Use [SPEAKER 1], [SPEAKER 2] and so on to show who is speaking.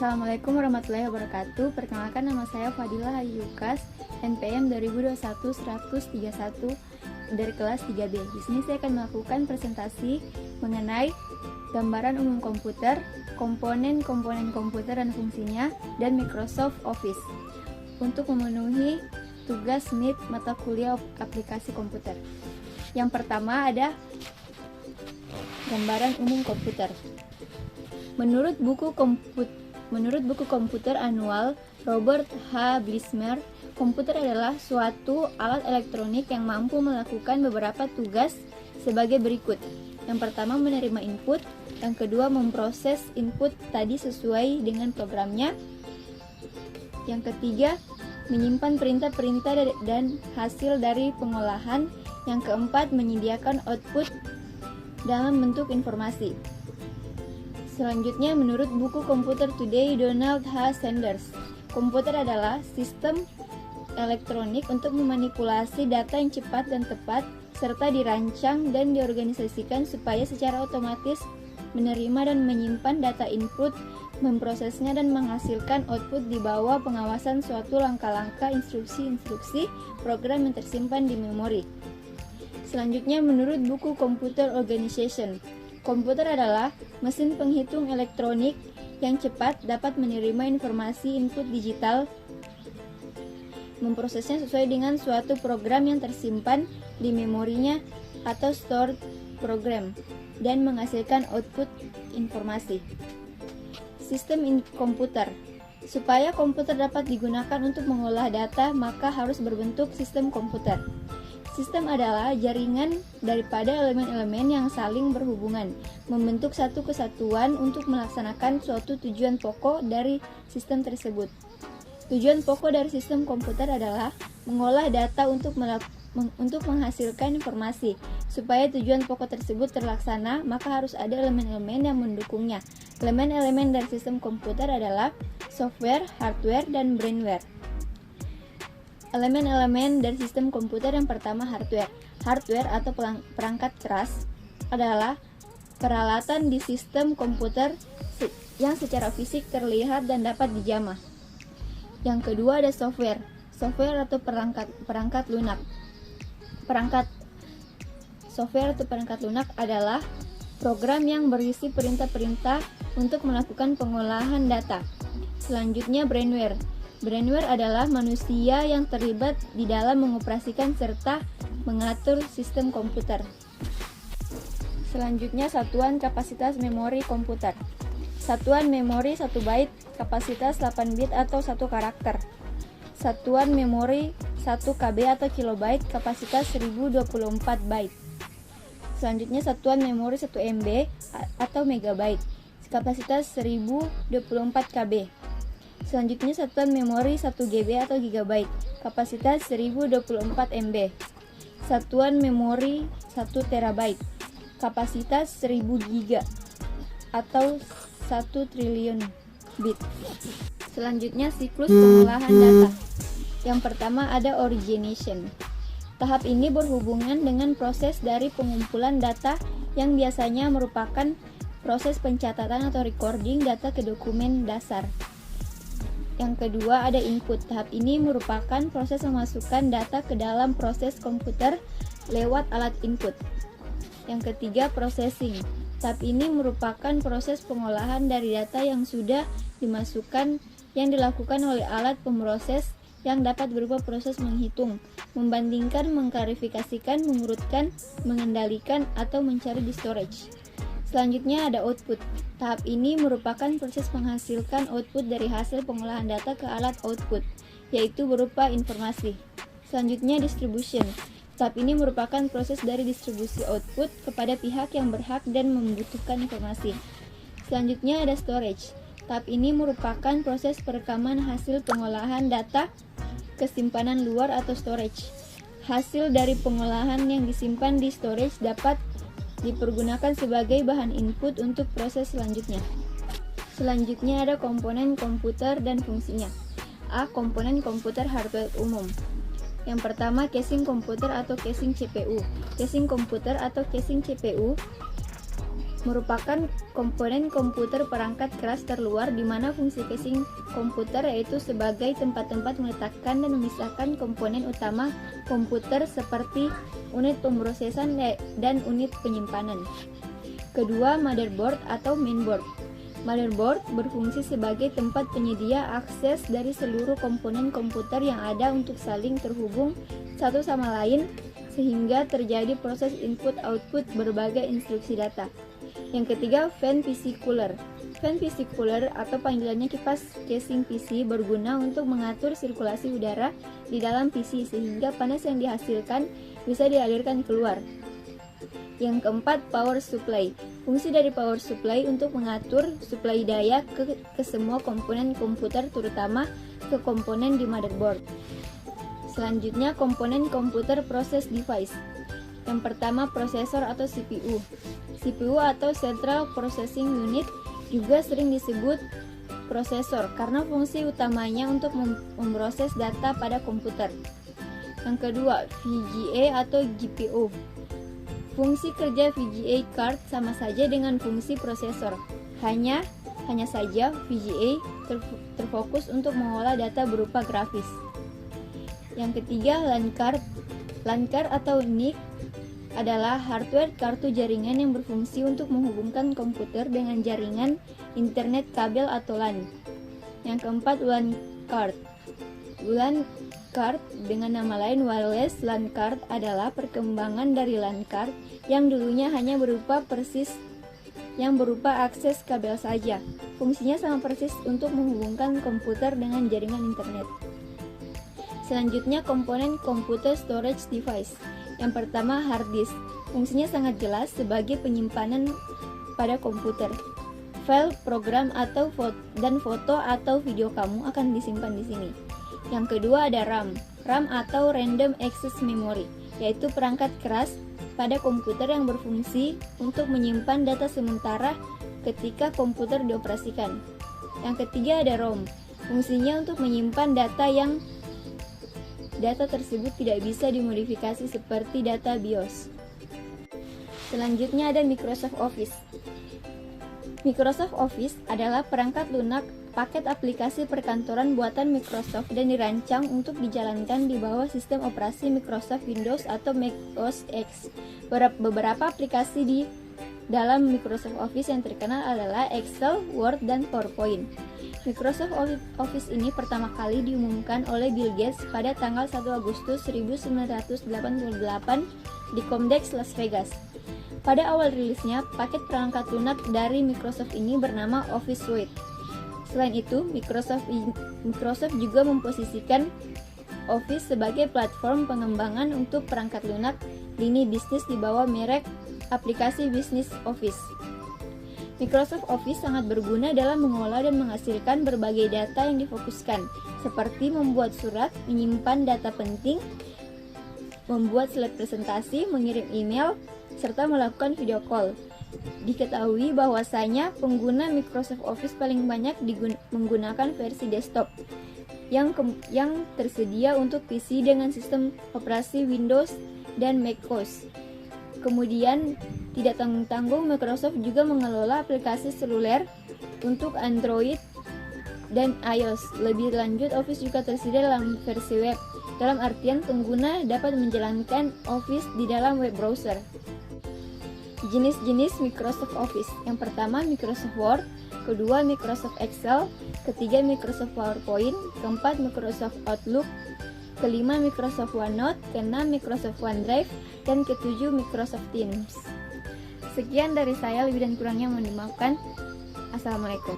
[SPEAKER 1] Assalamualaikum warahmatullahi wabarakatuh. Perkenalkan, nama saya Fadilah Yukas, NPM 2021-131 dari kelas 3B. Di sini saya akan melakukan presentasi mengenai gambaran umum komputer, komponen-komponen komputer dan fungsinya, dan Microsoft Office untuk memenuhi tugas MIT mata kuliah aplikasi komputer. Yang pertama ada gambaran umum komputer. Menurut buku komputer annual Robert H. Blismer, komputer adalah suatu alat elektronik yang mampu melakukan beberapa tugas sebagai berikut. Yang pertama, menerima input. Yang kedua, memproses input tadi sesuai dengan programnya. Yang ketiga, menyimpan perintah-perintah dan hasil dari pengolahan. Yang keempat, menyediakan output dalam bentuk informasi. Selanjutnya, menurut buku Computer Today Donald H. Sanders, komputer adalah sistem elektronik untuk memanipulasi data yang cepat dan tepat, serta dirancang dan diorganisasikan supaya secara otomatis menerima dan menyimpan data input, memprosesnya dan menghasilkan output di bawah pengawasan suatu langkah-langkah instruksi-instruksi program yang tersimpan di memori. Selanjutnya, menurut buku Computer Organization, komputer adalah mesin penghitung elektronik yang cepat, dapat menerima informasi input digital, memprosesnya sesuai dengan suatu program yang tersimpan di memorinya atau stored program, dan menghasilkan output informasi. Sistem komputer. Supaya komputer dapat digunakan untuk mengolah data, maka harus berbentuk sistem komputer. Sistem adalah jaringan daripada elemen-elemen yang saling berhubungan, membentuk satu kesatuan untuk melaksanakan suatu tujuan pokok dari sistem tersebut. Tujuan pokok dari sistem komputer adalah mengolah data untuk menghasilkan informasi. Supaya tujuan pokok tersebut terlaksana, maka harus ada elemen-elemen yang mendukungnya. Elemen-elemen dari sistem komputer adalah software, hardware, dan brainware. Elemen-elemen dari sistem komputer yang pertama, hardware. Hardware atau perangkat keras adalah peralatan di sistem komputer yang secara fisik terlihat dan dapat dijamah. Yang kedua ada software. Software atau perangkat lunak. Software atau perangkat lunak adalah program yang berisi perintah-perintah untuk melakukan pengolahan data. Selanjutnya brainware. Brainware adalah manusia yang terlibat di dalam mengoperasikan serta mengatur sistem komputer. Selanjutnya, satuan kapasitas memori komputer. Satuan memori 1 byte, kapasitas 8 bit atau 1 karakter. Satuan memori 1 KB atau kilobyte, kapasitas 1024 byte. Selanjutnya, satuan memori 1 MB atau megabyte, kapasitas 1024 KB. Selanjutnya, satuan memori 1 GB atau gigabyte, kapasitas 1024 MB. Satuan memori 1 terabyte, kapasitas 1000 GB atau 1 triliun bit. Selanjutnya, siklus pengolahan data. Yang pertama ada origination. Tahap ini berhubungan dengan proses dari pengumpulan data yang biasanya merupakan proses pencatatan atau recording data ke dokumen dasar. Yang kedua ada input. Tahap ini merupakan proses memasukkan data ke dalam proses komputer lewat alat input. Yang ketiga processing. Tahap ini merupakan proses pengolahan dari data yang sudah dimasukkan yang dilakukan oleh alat pemroses yang dapat berupa proses menghitung, membandingkan, mengklarifikasikan, mengurutkan, mengendalikan, atau mencari di storage. Selanjutnya ada output. Tahap ini merupakan proses menghasilkan output dari hasil pengolahan data ke alat output, yaitu berupa informasi. Selanjutnya distribution. Tahap ini merupakan proses dari distribusi output kepada pihak yang berhak dan membutuhkan informasi. Selanjutnya ada storage. Tahap ini merupakan proses perekaman hasil pengolahan data ke simpanan luar atau storage. Hasil dari pengolahan yang disimpan di storage dapat dipergunakan sebagai bahan input untuk proses selanjutnya. Selanjutnya ada komponen komputer dan fungsinya. A. Komponen komputer hardware umum. Yang pertama, casing komputer atau casing CPU. Casing komputer atau casing CPU merupakan komponen komputer perangkat keras terluar di mana fungsi casing komputer yaitu sebagai tempat-tempat meletakkan dan memisahkan komponen utama komputer seperti unit pemrosesan dan unit penyimpanan. Kedua, motherboard atau mainboard. Motherboard berfungsi sebagai tempat penyedia akses dari seluruh komponen komputer yang ada untuk saling terhubung satu sama lain sehingga terjadi proses input-output berbagai instruksi data. Yang ketiga, fan PC cooler. Fan PC cooler atau panggilannya kipas casing PC berguna untuk mengatur sirkulasi udara di dalam PC sehingga panas yang dihasilkan bisa dialirkan keluar. Yang keempat, power supply. Fungsi dari power supply untuk mengatur suplai daya ke semua komponen komputer terutama ke komponen di motherboard. Selanjutnya, komponen komputer process device. Yang pertama, prosesor atau CPU. CPU atau Central Processing Unit juga sering disebut prosesor karena fungsi utamanya untuk memproses data pada komputer. Yang kedua, VGA atau GPU. Fungsi kerja VGA card sama saja dengan fungsi prosesor. Hanya saja VGA terfokus untuk mengolah data berupa grafis. Yang ketiga, LAN card. LAN card atau NIC adalah hardware kartu jaringan yang berfungsi untuk menghubungkan komputer dengan jaringan internet kabel atau LAN. Yang keempat, WLAN card. WLAN card dengan nama lain wireless LAN card adalah perkembangan dari LAN card yang dulunya hanya berupa akses kabel saja. Fungsinya sama persis untuk menghubungkan komputer dengan jaringan internet. Selanjutnya, komponen komputer storage device. Yang pertama, hard disk. Fungsinya sangat jelas sebagai penyimpanan pada komputer. File, program atau foto atau video kamu akan disimpan di sini. Yang kedua ada RAM. RAM atau Random Access Memory, yaitu perangkat keras pada komputer yang berfungsi untuk menyimpan data sementara ketika komputer dioperasikan. Yang ketiga ada ROM. Fungsinya untuk menyimpan data tersebut tidak bisa dimodifikasi seperti data BIOS. Selanjutnya ada Microsoft Office. Microsoft Office adalah perangkat lunak paket aplikasi perkantoran buatan Microsoft dan dirancang untuk dijalankan di bawah sistem operasi Microsoft Windows atau Mac OS X. Beberapa aplikasi di dalam Microsoft Office yang terkenal adalah Excel, Word, dan PowerPoint. Microsoft Office ini pertama kali diumumkan oleh Bill Gates pada tanggal 1 Agustus 1988 di Comdex, Las Vegas. Pada awal rilisnya, paket perangkat lunak dari Microsoft ini bernama Office Suite. Selain itu, Microsoft juga memposisikan Office sebagai platform pengembangan untuk perangkat lunak lini bisnis di bawah merek aplikasi bisnis Office. Microsoft Office sangat berguna dalam mengolah dan menghasilkan berbagai data yang difokuskan, seperti membuat surat, menyimpan data penting, membuat slide presentasi, mengirim email, serta melakukan video call. Diketahui bahwasanya pengguna Microsoft Office paling banyak menggunakan versi desktop yang tersedia untuk PC dengan sistem operasi Windows dan macOS. Kemudian, tidak tanggung-tanggung Microsoft juga mengelola aplikasi seluler untuk Android dan iOS. Lebih lanjut, Office juga tersedia dalam versi web, dalam artian pengguna dapat menjalankan Office di dalam web browser. Jenis-jenis Microsoft Office. Yang pertama, Microsoft Word. Kedua, Microsoft Excel. Ketiga, Microsoft PowerPoint. Keempat, Microsoft Outlook. Kelima, Microsoft OneNote. Keenam, Microsoft OneDrive. Dan ketujuh, Microsoft Teams. Sekian dari saya, lebih dan kurangnya mohon dimaafkan. Assalamualaikum.